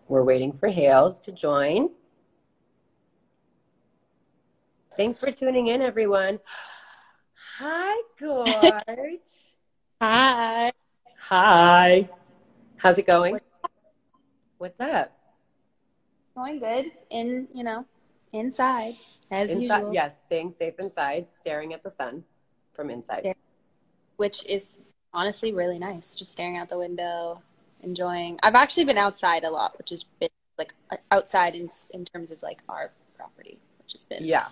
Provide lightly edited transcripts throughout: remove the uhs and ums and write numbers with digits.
We're waiting for Hales to join. Thanks for tuning in, everyone. Hi, Gorge. Hi. Hi. How's it going? What's up? Going good. Inside, as Inside, usual. yes, staying safe inside, staring at the sun from inside. Which is honestly really nice. Just staring out the window, enjoying. I've actually been outside a lot, which has been like outside in terms of like our property, which has been Yeah.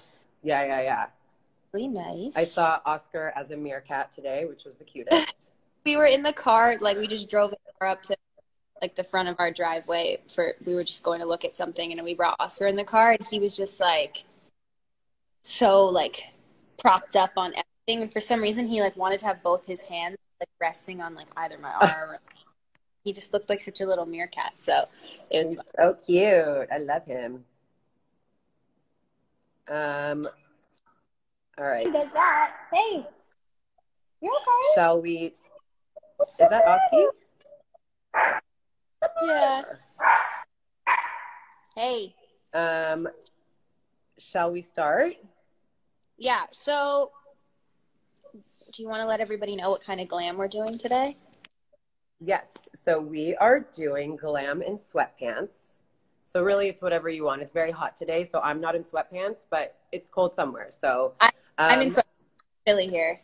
really nice. I saw Oscar as a meerkat today, which was the cutest. We were in the car, like we just drove the car up to like the front of our driveway we were just going to look at something, and we brought Oscar in the car, and he was just like so like propped up on everything, and for some reason he like wanted to have both his hands like resting on like either my arm. He just looked like such a little meerkat, so it was He's so cute. I love him. All right. Who does that? Hey, you're okay. Shall we? Is that Oski? Yeah. Hey. Shall we start? Yeah. So, do you want to let everybody know what kind of glam we're doing today? Yes. So we are doing glam in sweatpants. So really, it's whatever you want. It's very hot today, so I'm not in sweatpants, but it's cold somewhere. So I'm in sweatpants. Chilly here.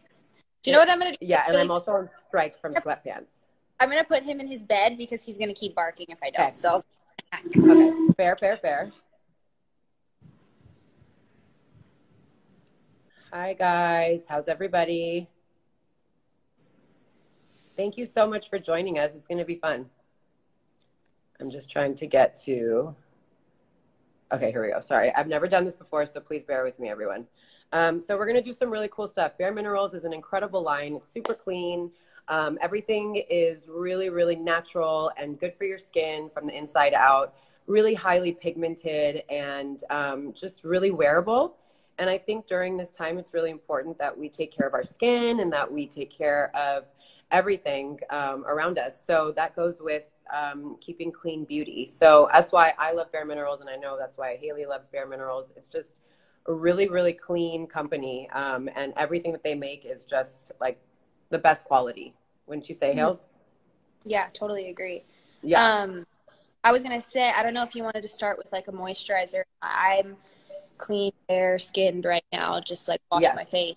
Do you know what I'm gonna do? Yeah, and I'm also on strike from sweatpants. I'm gonna put him in his bed because he's gonna keep barking if I don't. Okay. So, Okay. Fair. Hi guys, how's everybody? Thank you so much for joining us. It's going to be fun. I'm just trying to get to. Okay, here we go. Sorry, I've never done this before, so please bear with me, everyone. So we're going to do some really cool stuff. Bare Minerals is an incredible line. It's super clean. Everything is really, really natural and good for your skin from the inside out. Really highly pigmented and just really wearable. And I think during this time, it's really important that we take care of our skin and that we take care of everything around us. So that goes with keeping clean beauty. So that's why I love Bare Minerals, and I know that's why Hailey loves Bare Minerals. It's just a really, really clean company, and everything that they make is just like the best quality. Wouldn't you say, Hales? Yeah, totally agree. Yeah. I was gonna say, I don't know if you wanted to start with like a moisturizer. I'm clean, bare skinned right now, just like wash my face.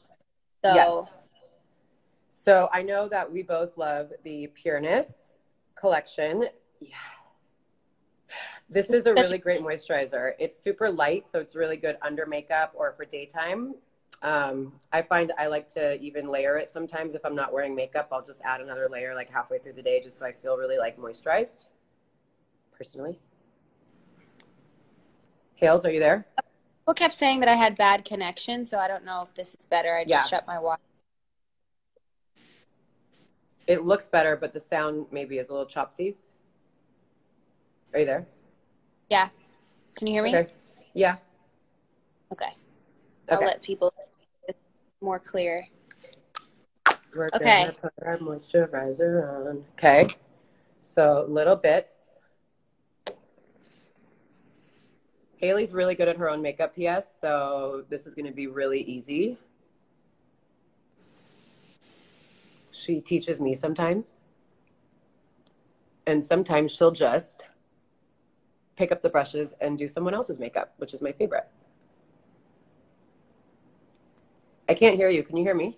So, So I know that we both love the Pureness collection. Yeah. This is a really great moisturizer. It's super light, so it's really good under makeup or for daytime. I find I like to even layer it sometimes. If I'm not wearing makeup, I'll just add another layer like halfway through the day just so I feel really like moisturized, personally. Hales, are you there? People kept saying that I had bad connection, so I don't know if this is better. I just shut my Wi-Fi. It looks better, but the sound maybe is a little chopsies. Are you there? Yeah. Can you hear me? Okay. Yeah. Okay. I'll let people more clear. We're gonna put our moisturizer on. Okay. So little bits. Hailey's really good at her own makeup, PS, so this is going to be really easy. She teaches me sometimes. And sometimes she'll just pick up the brushes and do someone else's makeup, which is my favorite. I can't hear you. Can you hear me?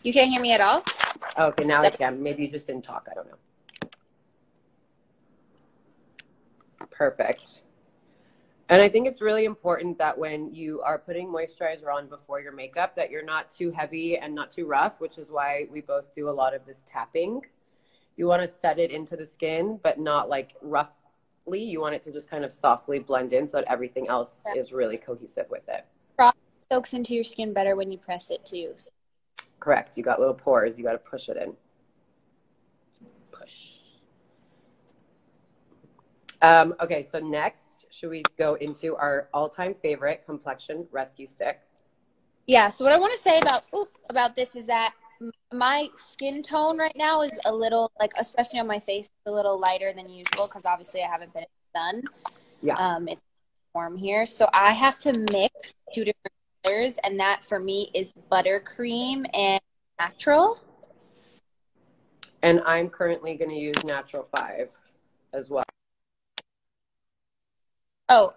You can't hear me at all? Okay, now I can. Maybe you just didn't talk. I don't know. Perfect. And I think it's really important that when you are putting moisturizer on before your makeup, that you're not too heavy and not too rough, which is why we both do a lot of this tapping. You want to set it into the skin, but not like roughly. You want it to just kind of softly blend in so that everything else is really cohesive with it. Soaks into your skin better when you press it too. Correct. You got little pores. You got to push it in. Push. Okay, so next, should we go into our all-time favorite complexion rescue stick? Yeah, so what I want to say about this is that my skin tone right now is a little like, especially on my face, a little lighter than usual because obviously I haven't been in the sun. Yeah. It's warm here, so I have to mix two different colors, and that for me is buttercream and natural. And I'm currently going to use Natural 5 as well. Oh,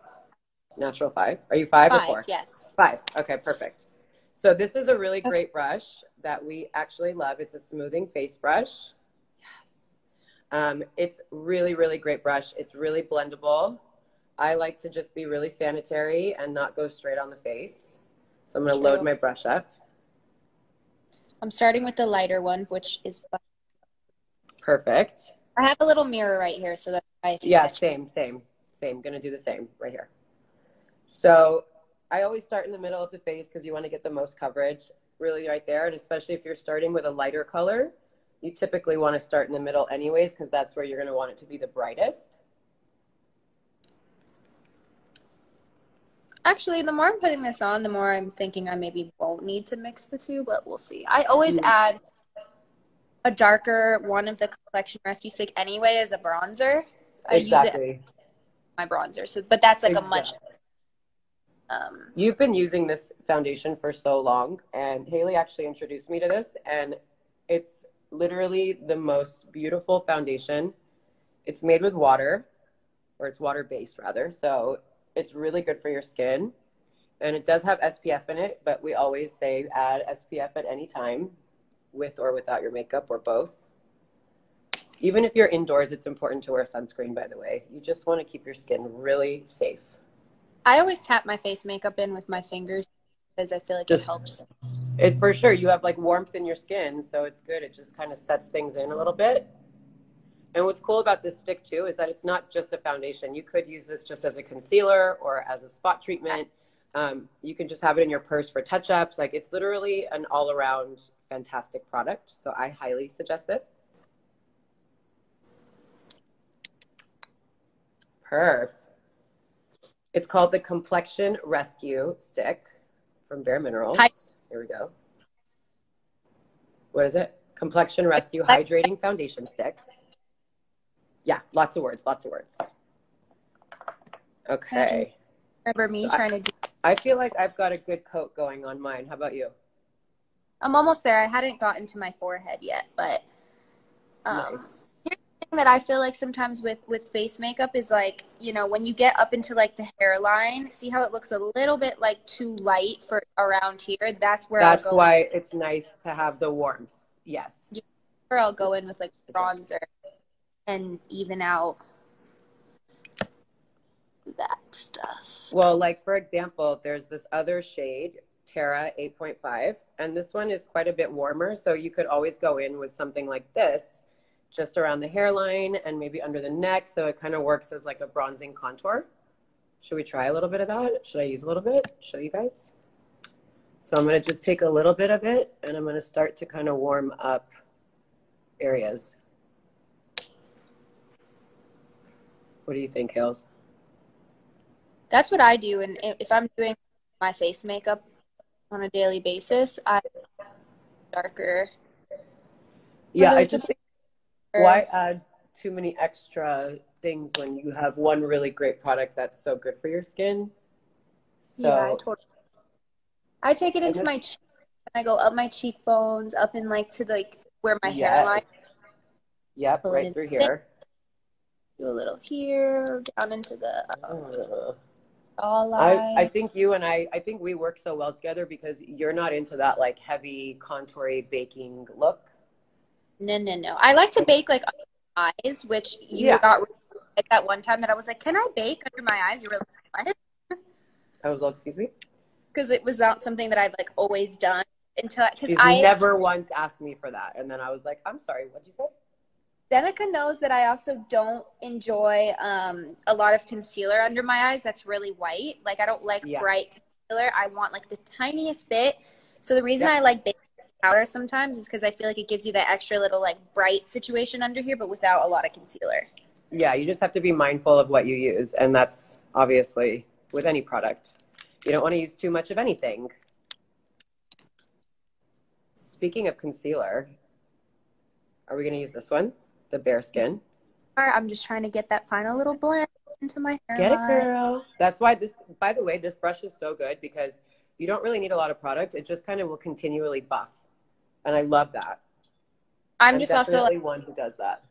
Natural 5. Are you 5 or 4? yes. 5. Okay, perfect. So this is a really Okay. great brush that we actually love. It's a smoothing face brush. Yes. It's really, really great brush. It's really blendable. I like to just be really sanitary and not go straight on the face. So I'm going to load my brush up. I'm starting with the lighter one, which is Perfect. I have a little mirror right here, so that's why if you Yeah, catch me. same. Going to do the same right here. So I always start in the middle of the face because you want to get the most coverage really right there. And especially if you're starting with a lighter color, you typically want to start in the middle anyways, because that's where you're going to want it to be the brightest. Actually, the more I'm putting this on, the more I'm thinking I maybe won't need to mix the two, but we'll see. I always add a darker one of the Complexion Rescue Stick anyway as a bronzer. I use it as my bronzer. So, but that's like a much... You've been using this foundation for so long, and Hailey actually introduced me to this, and it's literally the most beautiful foundation. It's made with water, or it's water-based rather, so it's really good for your skin. And it does have SPF in it, but we always say add SPF at any time, with or without your makeup, or both. Even if you're indoors, it's important to wear sunscreen, by the way. You just want to keep your skin really safe. I always tap my face makeup in with my fingers because I feel like it helps. It for sure. You have like warmth in your skin, so it's good. It just kind of sets things in a little bit. And what's cool about this stick too is that it's not just a foundation. You could use this just as a concealer or as a spot treatment. You can just have it in your purse for touch-ups. Like, it's literally an all-around fantastic product. So I highly suggest this. Perf. It's called the Complexion Rescue Stick from Bare Minerals. Here we go. What is it? Complexion Rescue Hydrating Foundation Stick. Yeah, lots of words. Okay. Remember me trying to do... I feel like I've got a good coat going on mine. How about you? I'm almost there. I hadn't gotten to my forehead yet, but nice. Here's the thing that I feel like sometimes with face makeup is like, you know, when you get up into like the hairline, see how it looks a little bit like too light for around here? That's where I'll go why it's nice to have the warmth. Yes. Yeah, where I'll go in with like bronzer and even out that stuff. Well, like for example, there's this other shade, Terra 8.5, and this one is quite a bit warmer, so you could always go in with something like this just around the hairline and maybe under the neck, so it kind of works as like a bronzing contour. Should we try a little bit of that? Should I use a little bit? Show you guys. So I'm going to just take a little bit of it, and I'm going to start to kind of warm up areas. What do you think, Hills? That's what I do, and if I'm doing my face makeup on a daily basis, I darker. Yeah, I just think why add too many extra things when you have one really great product that's so good for your skin? So yeah, I take it into my cheeks, and I go up my cheekbones, up in like to like where my hairline. Yep, right through here. Do a little here, down into the I think you and I think we work so well together because you're not into that like heavy contoury baking look. No. I like to bake like under my eyes, which you got like that one time that I was like, "Can I bake under my eyes?" You were like, "What?" I was like, "Excuse me," because it was not something that I've like always done until because I never once asked me for that, and then I was like, "I'm sorry, what'd you say?" Danica knows that I also don't enjoy a lot of concealer under my eyes that's really white. Like, I don't like bright concealer. I want, like, the tiniest bit. So the reason I like baking powder sometimes is because I feel like it gives you that extra little, like, bright situation under here, but without a lot of concealer. Yeah, you just have to be mindful of what you use, and that's obviously with any product. You don't want to use too much of anything. speaking of concealer, are we going to use this one? The Bare Skin? I'm just trying to get that final little blend into my Get it, hairline. girl. That's why this, by the way, this brush is so good because you don't really need a lot of product. It just kind of will continually buff. And I love that. I'm just also definitely like, one who does that.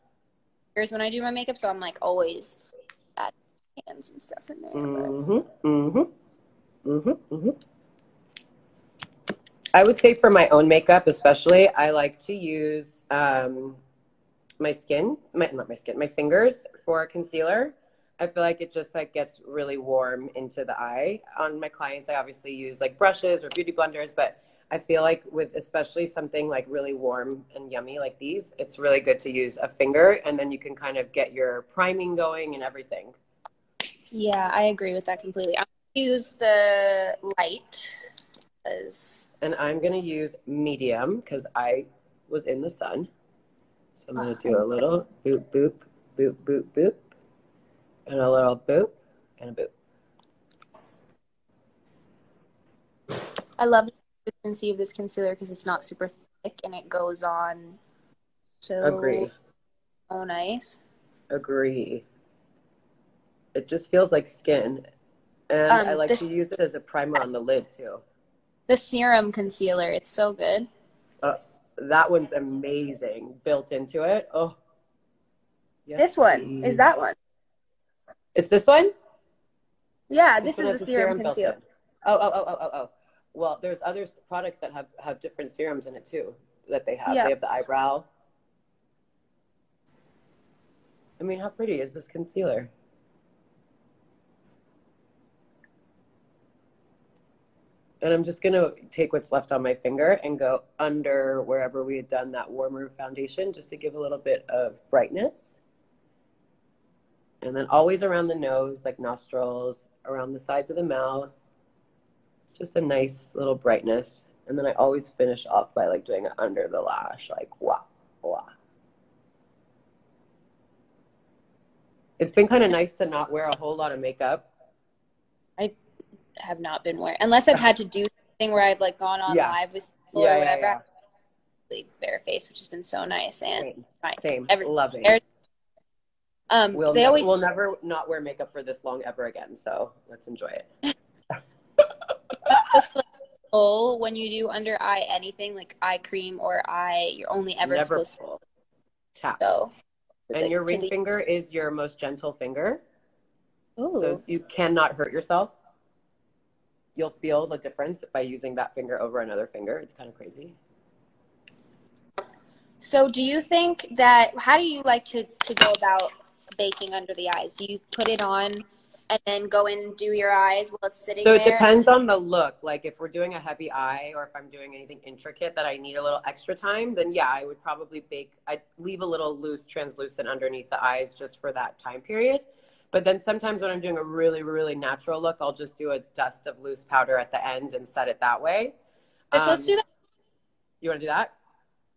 here's when I do my makeup, so I'm like always add hands and stuff in there. I would say for my own makeup, especially, I like to use my fingers for concealer. I feel like it just like gets really warm into the eye. On my clients, I obviously use like brushes or beauty blenders, but I feel like with especially something like really warm and yummy like these, it's really good to use a finger, and then you can kind of get your priming going and everything. Yeah, I agree with that completely. I'm going to use the light. And I'm going to use medium because I was in the sun. So I'm going to do a little boop, boop, boop, boop, boop, and a little boop, and a boop. I love the consistency of this concealer because it's not super thick and it goes on so nice. Agree. It just feels like skin. And I like to use it as a primer on the lid too. The serum concealer, it's so good. That one's amazing. Built into it. Oh. Yes, this one is that one. It's this one? Yeah, this is the serum concealer. Oh. Well, there's other products that have different serums in it too that they have. Yeah. They have the eyebrow. I mean, how pretty is this concealer? And I'm just going to take what's left on my finger and go under wherever we had done that warmer foundation just to give a little bit of brightness. And then always around the nose, like nostrils, around the sides of the mouth. It's just a nice little brightness. And then I always finish off by like doing it under the lash, like wah, wah. It's been kind of nice to not wear a whole lot of makeup. I have not been wearing, unless I've had to do something where I've like gone on live with people or whatever. Bare face, which has been so nice. And same. Love it. We'll never not wear makeup for this long ever again, so let's enjoy it. When you do under eye anything like eye cream or eye, you're only ever supposed to tap. So, and your ring finger is your most gentle finger. Ooh. So you cannot hurt yourself. You'll feel the difference by using that finger over another finger. It's kind of crazy. So do you think that, how do you like to go about baking under the eyes? Do you put it on and then go in and do your eyes while it's sitting there? So it depends on the look. Like if we're doing a heavy eye or if I'm doing anything intricate that I need a little extra time, then yeah, I would probably bake. I'd leave a little loose, translucent underneath the eyes just for that time period. But then sometimes when I'm doing a really, really natural look, I'll just do a dust of loose powder at the end and set it that way. So let's do that. You want to do that?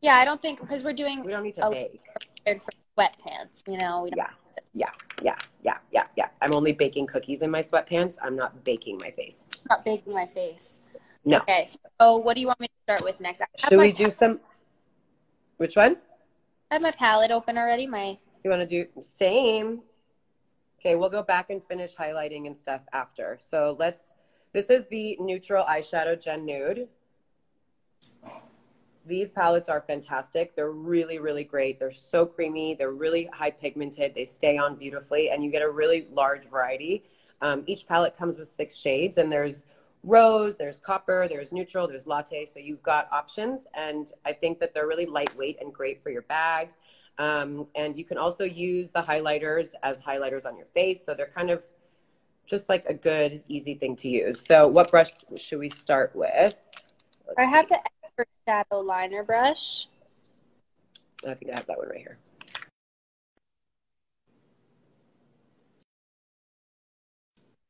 Yeah, I don't think, because we don't need to bake. For sweatpants, you know? We don't Yeah. I'm only baking cookies in my sweatpants. I'm not baking my face. Not baking my face. No. Okay, so what do you want me to start with next? Should we do some, which one? I have my palette open already. You want to do, same. Okay, we'll go back and finish highlighting and stuff after. So this is the Neutral Eyeshadow Gen Nude. These palettes are fantastic. They're really, really great. They're so creamy. They're really high pigmented. They stay on beautifully, and you get a really large variety. Each palette comes with 6 shades, and there's rose, there's copper, there's neutral, there's latte. So you've got options, and I think that they're really lightweight and great for your bag. And you can also use the highlighters as highlighters on your face. So they're kind of just like a good, easy thing to use. So what brush should we start with? I have the Expert Shadow Liner Brush. I think I have that one right here.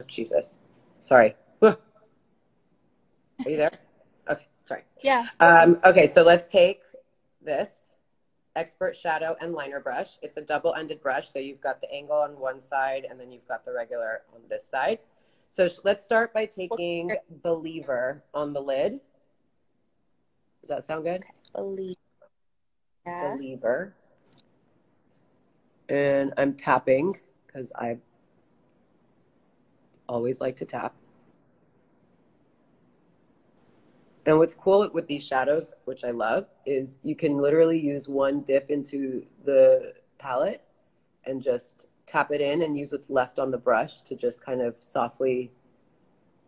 Jesus. Sorry. Are you there? Okay, sorry. Yeah. Okay, so let's take this Expert Shadow and Liner Brush. It's a double-ended brush, so you've got the angle on one side, and then you've got the regular on this side. So let's start by taking Believer on the lid. Does that sound good? Believe. Yeah. Believer. And I'm tapping because I always like to tap. And what's cool with these shadows, which I love, is you can literally use one dip into the palette and just tap it in and use what's left on the brush to just kind of softly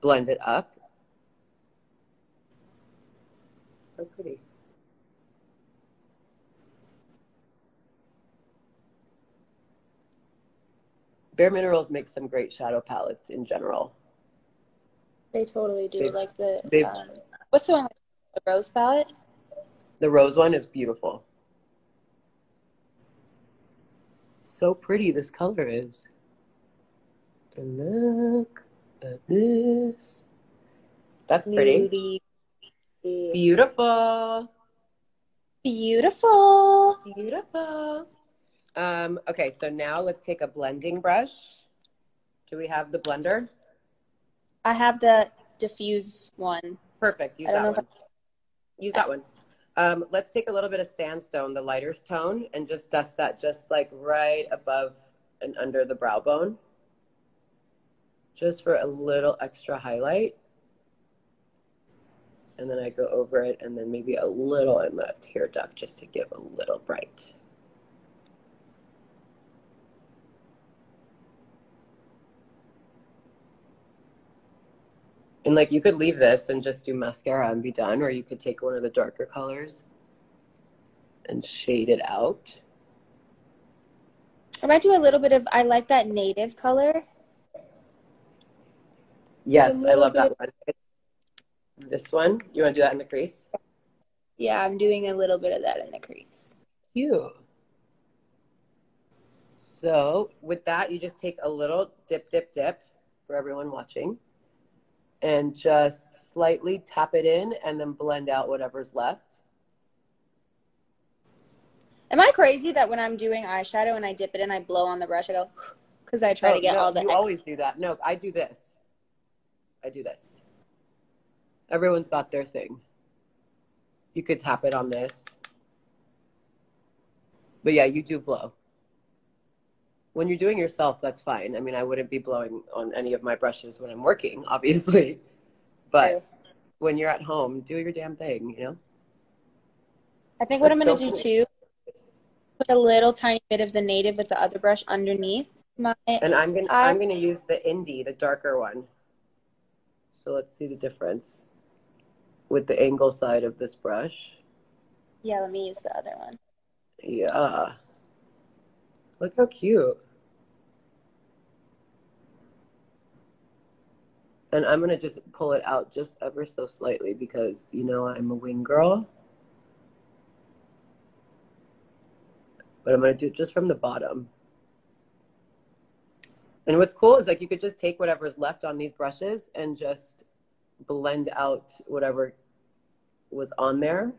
blend it up. So pretty. Bare Minerals makes some great shadow palettes in general. They totally do. They've, Like the they've, what's the one with the rose palette? the rose one is beautiful. So pretty this color is. And look at this. That's pretty. Nudie. Beautiful. Beautiful. Beautiful. Okay, so now let's take a blending brush. Do we have the blender? I have the diffuse one. Perfect. Use I don't that know one. Use that one. Let's take a little bit of sandstone, the lighter tone, and just dust that just like right above and under the brow bone. Just for a little extra highlight. And then I go over it and then maybe a little in the tear duct just to give a little bright. And like you could leave this and just do mascara and be done, or you could take one of the darker colors and shade it out. I might do a little bit of, I like that native color. Yes, I love that one. This one, you want to do that in the crease? Yeah, I'm doing a little bit of that in the crease. Cute. So with that, you just take a little dip, dip, dip for everyone watching. And just slightly tap it in and then blend out whatever's left. Am I crazy that when I'm doing eyeshadow and I dip it in, I blow on the brush, I go, because I try to get all the... You always do that. No, I do this. I do this. Everyone's got their thing. You could tap it on this. But yeah, you do blow. When you're doing yourself, that's fine. I mean, I wouldn't be blowing on any of my brushes when I'm working, obviously. But when you're at home, do your damn thing, you know? I think what I'm going to do too, put a little tiny bit of the native with the other brush underneath my... And I'm gonna use the Indie, the darker one. So let's see the difference with the angle side of this brush. Yeah, let me use the other one. Yeah. Look how cute. And I'm going to just pull it out just ever so slightly because, you know, I'm a wing girl. But I'm going to do it just from the bottom. And what's cool is like you could just take whatever's left on these brushes and just blend out whatever was on there.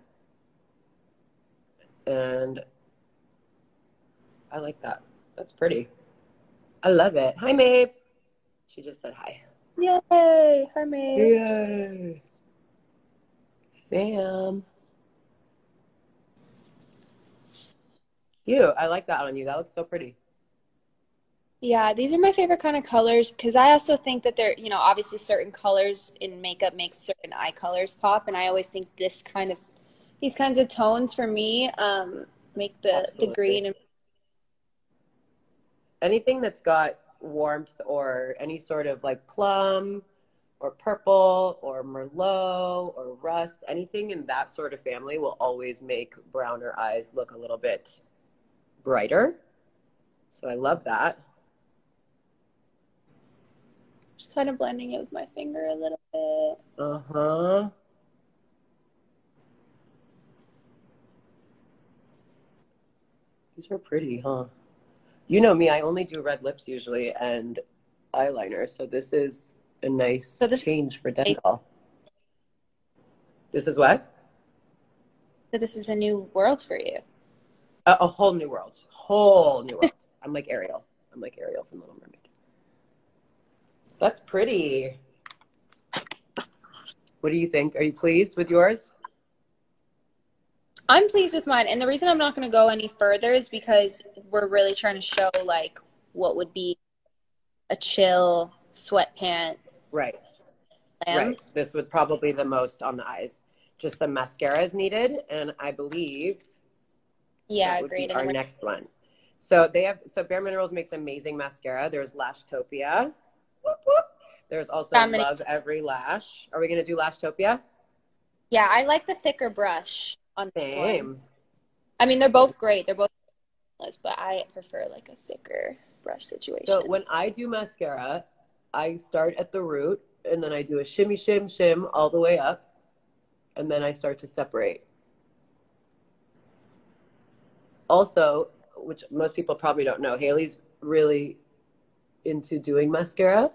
And I like that. That's pretty. I love it. Hi, Maeve. She just said hi. Yay! Hi, Maeve. Yay. Fam. Cute. I like that on you. That looks so pretty. Yeah, these are my favorite kind of colors because I also think that they're, you know, obviously certain colors in makeup makes certain eye colors pop. And I always think these kinds of tones for me make the green. And anything that's got warmth or any sort of like plum or purple or merlot or rust, anything in that sort of family will always make browner eyes look a little bit brighter. So I love that. Just kind of blending it with my finger a little bit. Uh-huh. These are pretty, huh? You know me, I only do red lips usually and eyeliner, so this is a nice change for dental. This is what? So this is a new world for you. A whole new world. Whole new world. I'm like Ariel. I'm like Ariel from Little Mermaid. That's pretty. What do you think? Are you pleased with yours? I'm pleased with mine. And the reason I'm not going to go any further is because we're really trying to show like what would be a chill sweatpant Right. glam. Right. This would probably the most on the eyes. Just some mascara is needed, and I believe Yeah, that would agreed. be And our then next one. So Bare Minerals makes amazing mascara. There's Lashtopia. Whoop, whoop. There's also Love Every Lash. Are we gonna do Lashtopia? yeah, I like the thicker brush on this one. Same. I mean, they're both great. They're both, but I prefer like a thicker brush situation. So when I do mascara, I start at the root, and then I do a shimmy, shim, shim all the way up, and then I start to separate. Also, which most people probably don't know, Hailey's really into doing mascara.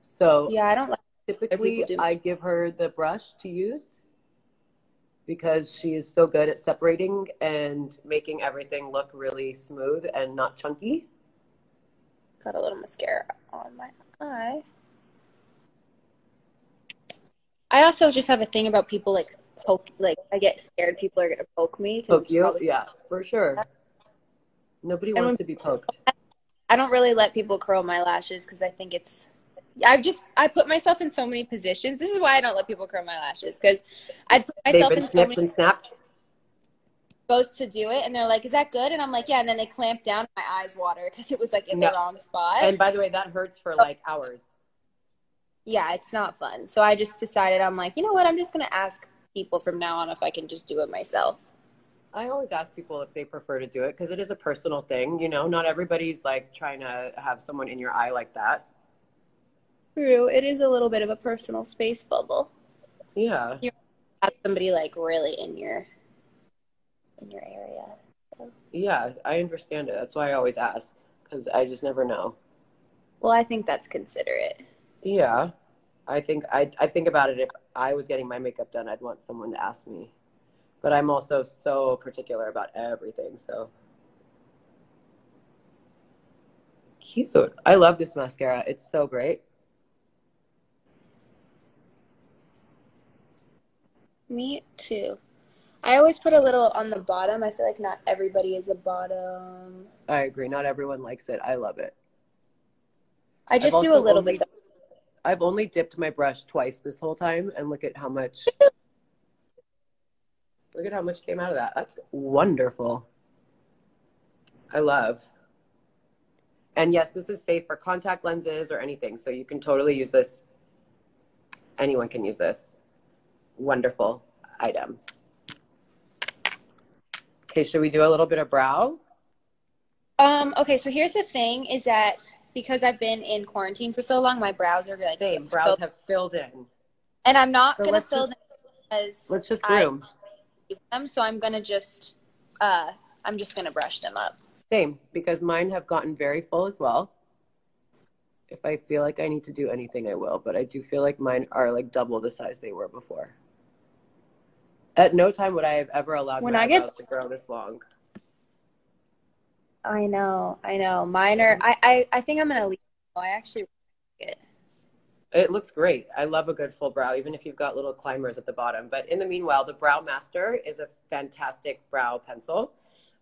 So yeah, I don't like typically I give her the brush to use because she is so good at separating and making everything look really smooth and not chunky. Got a little mascara on my eye. I also just have a thing about people like poke, like I get scared people are gonna poke me. Poke you? Probably... Yeah, for sure. Nobody wants to be poked. I don't really let people curl my lashes because I think it's. I put myself in so many positions. This is why I don't let people curl my lashes because I put myself in so many. And snapped. Goes to do it and they're like, "Is that good?" And I'm like, "Yeah." And then they clamp down. My eyes water because it was like in the wrong spot. And by the way, that hurts for like hours. Yeah, it's not fun. So I just decided, I'm like, you know what? I'm just gonna ask people from now on if I can just do it myself. I always ask people if they prefer to do it because it is a personal thing. You know, not everybody's like trying to have someone in your eye like that. True. It is a little bit of a personal space bubble. Yeah. You have somebody like really in your area. So. Yeah, I understand it. That's why I always ask because I just never know. Well, I think that's considerate. Yeah. I think about it. If I was getting my makeup done, I'd want someone to ask me. But I'm also so particular about everything. So cute. I love this mascara. It's so great. Me too. I always put a little on the bottom. I feel like not everybody is a bottom. I agree. Not everyone likes it. I love it. I just do a little bit. I've only dipped my brush twice this whole time, and look at how much came out of that. That's wonderful. I love. And yes, this is safe for contact lenses or anything, so you can totally use this. Anyone can use this. Wonderful item. Okay, should we do a little bit of brow? Okay, so here's the thing is that because I've been in quarantine for so long, my brows are like brows have filled in. And I'm not gonna fill them because let's just groom them, so I'm gonna just I'm just gonna brush them up. Same, because mine have gotten very full as well. If I feel like I need to do anything, I will, but I do feel like mine are like double the size they were before. At no time would I have ever allowed my eyebrows to grow this long. I know. Mine are. I think I'm gonna leave. I actually like it. It looks great. I love a good full brow, even if you've got little climbers at the bottom. But in the meanwhile, the Brow Master is a fantastic brow pencil.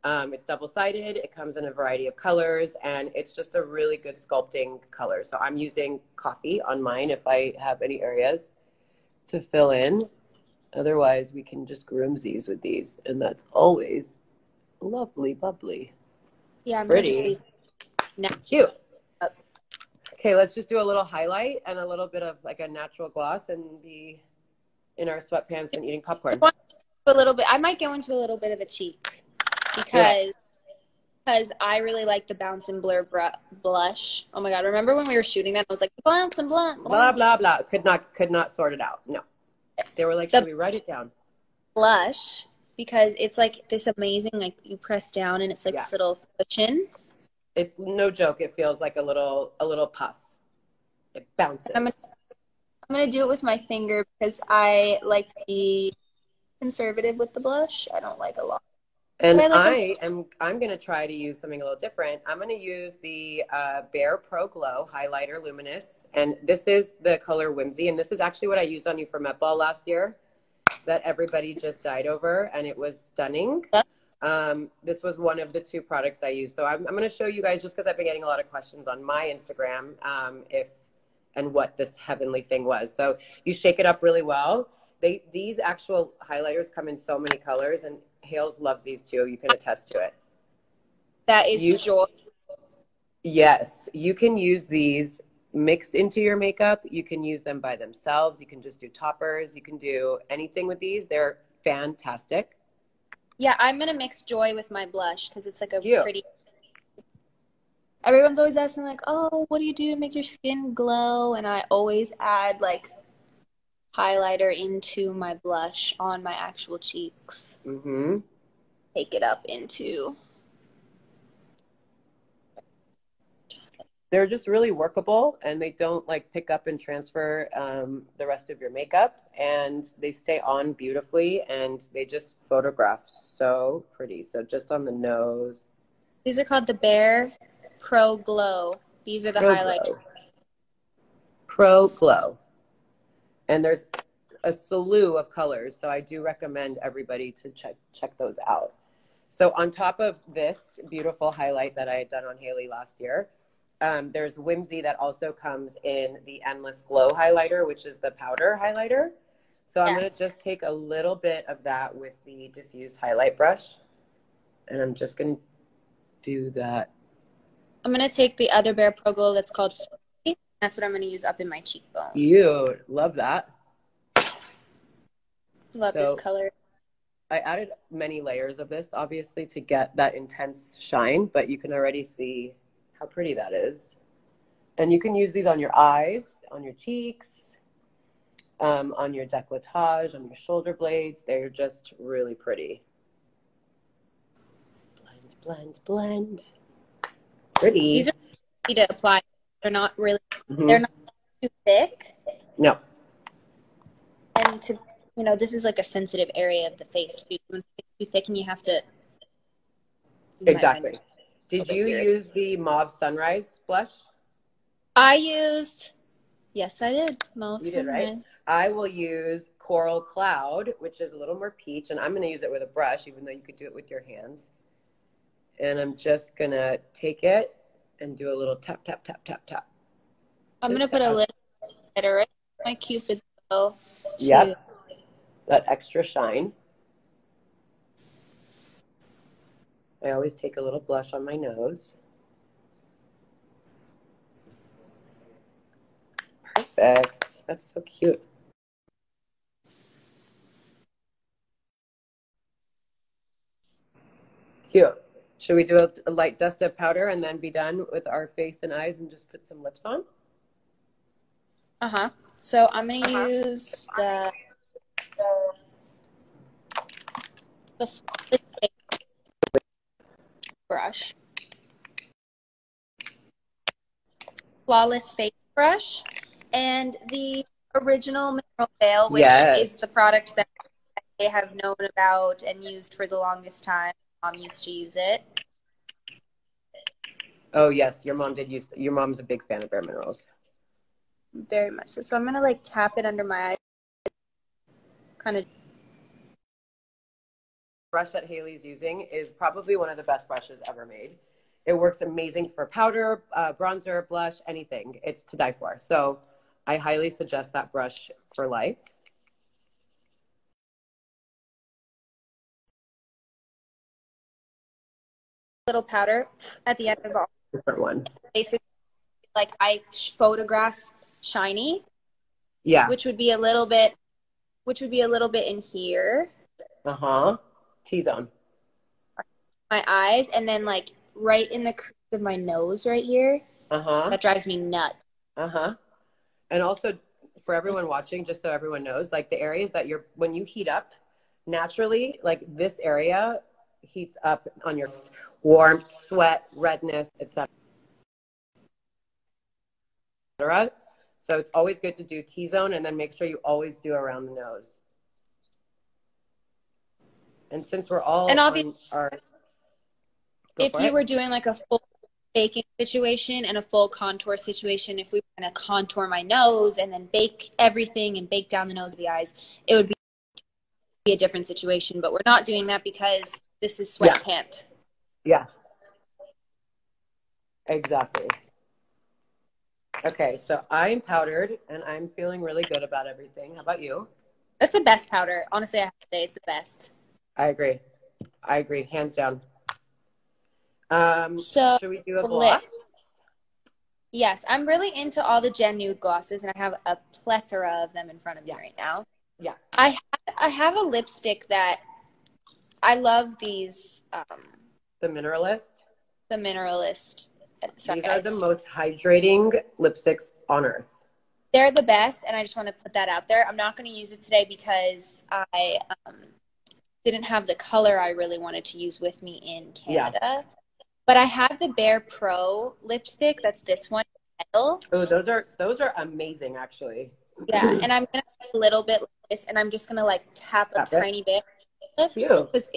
It's double-sided. It comes in a variety of colors, and it's just a really good sculpting color. So I'm using coffee on mine if I have any areas to fill in. Otherwise, we can just groom these with these, and that's always lovely, bubbly. Yeah, I'm pretty. Cute. Okay, let's just do a little highlight and a little bit of like a natural gloss and be in our sweatpants and eating popcorn. A little bit. I might go into a little bit of a cheek because I really like the Bounce and Blur blush. Oh my god! Remember when we were shooting that? I was like Bounce and Blur. Blah blah blah. Could not sort it out. No, they were like, should we write it down? Blush because it's like this amazing. Like you press down and it's like this little cushion. It's no joke. It feels like a little puff. It bounces. I'm gonna do it with my finger because I like to be conservative with the blush. I don't like a lot. And I'm gonna try to use something a little different. I'm gonna use the Bare Pro Glow Highlighter Luminous, and this is the color Whimsy, and this is actually what I used on you for Met Ball last year. that everybody just died over, and it was stunning. This was one of the 2 products I used. So I'm going to show you guys, just because I've been getting a lot of questions on my Instagram, and what this heavenly thing was. So you shake it up really well. These actual highlighters come in so many colors, and Hales loves these too. You can attest to it. That is joy. Yes, you can use these mixed into your makeup. You can use them by themselves. You can just do toppers. You can do anything with these. They're fantastic. Yeah, I'm going to mix joy with my blush because it's like a Cute. pretty... Everyone's always asking like, oh, what do you do to make your skin glow? And I always add like highlighter into my blush on my actual cheeks. Mm-hmm. Take it up into... They're just really workable, and they don't like pick up and transfer the rest of your makeup, and they stay on beautifully, and they just photograph so pretty. So just on the nose. These are called the Bare Pro Glow. These are the highlighters. Pro Glow. And there's a slew of colors, so I do recommend everybody to check those out. So on top of this beautiful highlight that I had done on Hailey last year, there's Whimsy that also comes in the Endless Glow highlighter, which is the powder highlighter. So I'm going to just take a little bit of that with the diffused highlight brush. And I'm just going to do that. I'm going to take the other Bare Pro Glow that's called Free. That's what I'm going to use up in my cheekbones. You love that. Love this color. I added many layers of this, obviously, to get that intense shine, but you can already see how pretty that is. And you can use these on your eyes, on your cheeks, on your décolletage, on your shoulder blades. They're just really pretty. Blend, blend, blend. Pretty. These are easy to apply. They're not really, they're not too thick. No. And to, you know, this is like a sensitive area of the face too. When it's too thick and you have to. Exactly. Did you use the Mauve Sunrise blush? I used, yes, I did. Mauve You Sunrise. did, right? I will use Coral Cloud, which is a little more peach, and I'm going to use it with a brush, even though you could do it with your hands. And I'm just going to take it and do a little tap, tap, tap, tap, tap. I'm going to put a little glitter right on my Cupid bow. Yep. That extra shine. I always take a little blush on my nose. Perfect. That's so cute. Cute. Should we do a light dust of powder and then be done with our face and eyes and just put some lips on? Uh-huh. So I'm going to use the brush. Flawless Face Brush. And the original Mineral Veil, which is the product that I have known about and used for the longest time. Mom used to use it. Oh, yes. Your mom did use – your mom's a big fan of Bare Minerals. Very much so. So I'm going to, like, tap it under my eyes. Kind of. Brush that Hailey's using is probably one of the best brushes ever made. It works amazing for powder, bronzer, blush, anything. It's to die for. So I highly suggest that brush for life. Little powder at the end of all. Different one. Basically, like I photograph shiny. Yeah. Which would be a little bit in here. Uh-huh. T-zone. My eyes, and then like right in the crease of my nose right here. Uh-huh. That drives me nuts. Uh-huh. And also for everyone watching, just so everyone knows, like the areas that when you heat up naturally, like this area heats up on your warmth, sweat, redness, etc. So it's always good to do T-zone, and then make sure you always do around the nose. And since we're all on our... If you were doing like a full baking situation and a full contour situation, if we were going to contour my nose and then bake everything and bake down the nose of the eyes, it would be be a different situation, but we're not doing that because this is Yeah. sweat camped. Yeah. Exactly. Okay, so I'm powdered and I'm feeling really good about everything. How about you? That's the best powder. Honestly, I have to say it's the best. I agree. I agree, hands down. So Should we do a lip. gloss? Yes, I'm really into all the Gen Nude glosses, and I have a plethora of them in front of me right now. Yeah. I have a lipstick that I love these. The Mineralist. The Mineralist. Sorry, These are the most hydrating lipsticks on earth. They're the best, and I just want to put that out there. I'm not going to use it today because I didn't have the color I really wanted to use with me in Canada. Yeah. But I have the Bare Pro lipstick. That's this one. Oh, those are amazing, actually. Yeah, and I'm gonna put a little bit like this, and I'm just gonna like tap a tiny bit. Because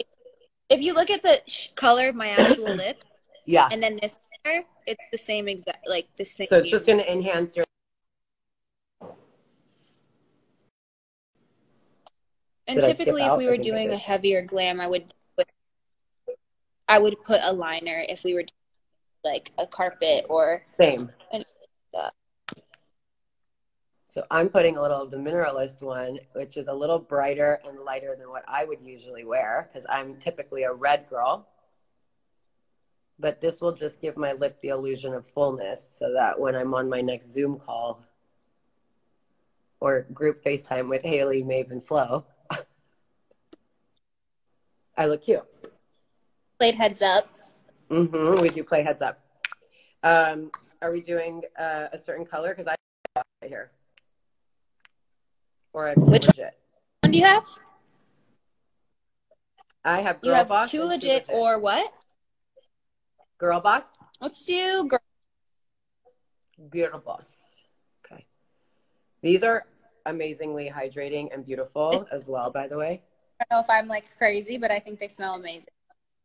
if you look at the color of my actual lip, yeah, and then this color, it's the same exact, like the same. So it's just gonna enhance your. And typically, if we were doing a heavier glam, I would put a liner if we were doing like a carpet or same. So I'm putting a little of the Mineralist one, which is a little brighter and lighter than what I would usually wear because I'm typically a red girl. But this will just give my lip the illusion of fullness so that when I'm on my next Zoom call or group FaceTime with Hailey, Maeve, and Flo, I look cute. Played heads up. Mm-hmm. We do play heads up. Are we doing a certain color? Because I have right here. Or which one do you have? I have Girl Boss. Too legit or what? Girl Boss. Let's do Girl Boss. Okay. These are amazingly hydrating and beautiful as well, by the way. I don't know if I'm like crazy, but I think they smell amazing.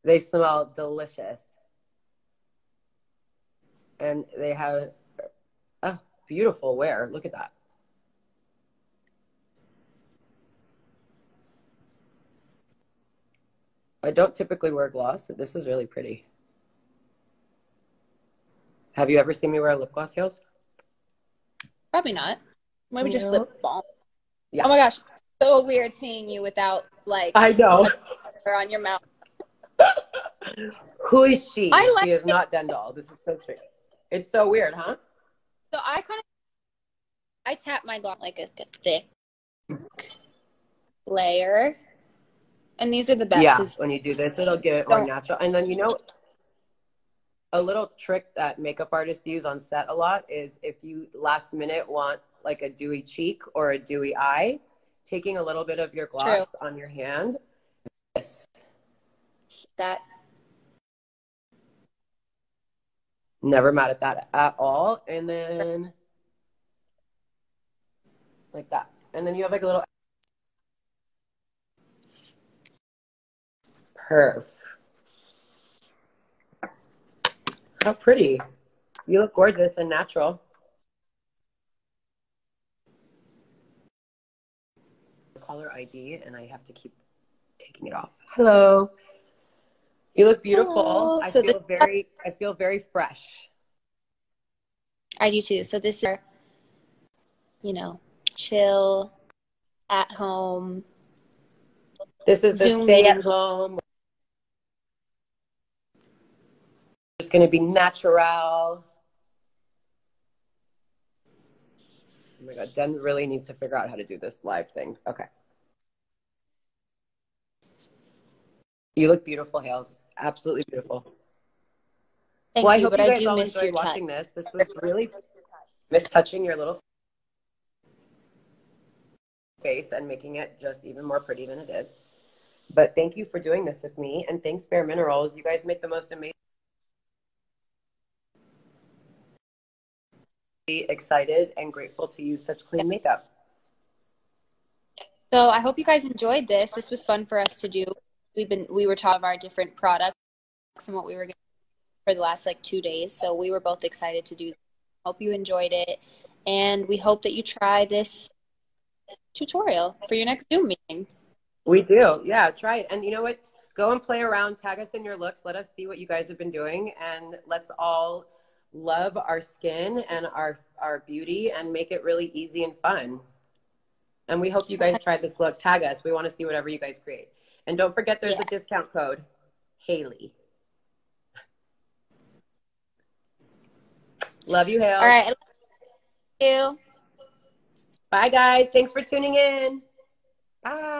They smell delicious. And they have a beautiful wear. Look at that. I don't typically wear gloss, so this is really pretty. Have you ever seen me wear lip gloss, heels? Probably not. Maybe just lip balm. Yeah. Oh my gosh, so weird seeing you without like. I know. On your mouth. Who is she? She is not Dendal. This is so strange. It's so weird, huh? So I tap my gloss like a thick layer. And these are the best. Yeah, when you do this, it'll give it more natural. And then, a little trick that makeup artists use on set a lot is if you last minute want like a dewy cheek or a dewy eye, taking a little bit of your gloss on your hand. Yes. That. Never mad at that at all. And then like that. And then you have like a little. Perf. How pretty. You look gorgeous and natural. Caller ID, and I have to keep taking it off. Hello. You look beautiful. Hello. I feel very fresh. I do too. So this is, chill at home. This is the stay at home. Just going to be natural. Oh my God, Den really needs to figure out how to do this live thing. Okay. You look beautiful, Hales. Absolutely beautiful. Thank you, but I do miss your watching this. This was really miss touching your little face and making it just even more pretty than it is. But thank you for doing this with me, and thanks, Bare Minerals. You guys make the most amazing. Excited and grateful to use such clean makeup. So I hope you guys enjoyed this. This was fun for us to do. We were talking about our different products and what we were going to do for the last 2 days. So we were both excited to do this. Hope you enjoyed it, and we hope that you try this tutorial for your next Zoom meeting. We do. Yeah, try it. And you know what? Go and play around. Tag us in your looks. Let us see what you guys have been doing. And let's all love our skin and our beauty and make it really easy and fun. And we hope you guys try this look. Tag us. We want to see whatever you guys create. And don't forget there's Yeah. a discount code, Hailey. Love you, Hale. All right. I love you. Bye, guys. Thanks for tuning in. Bye.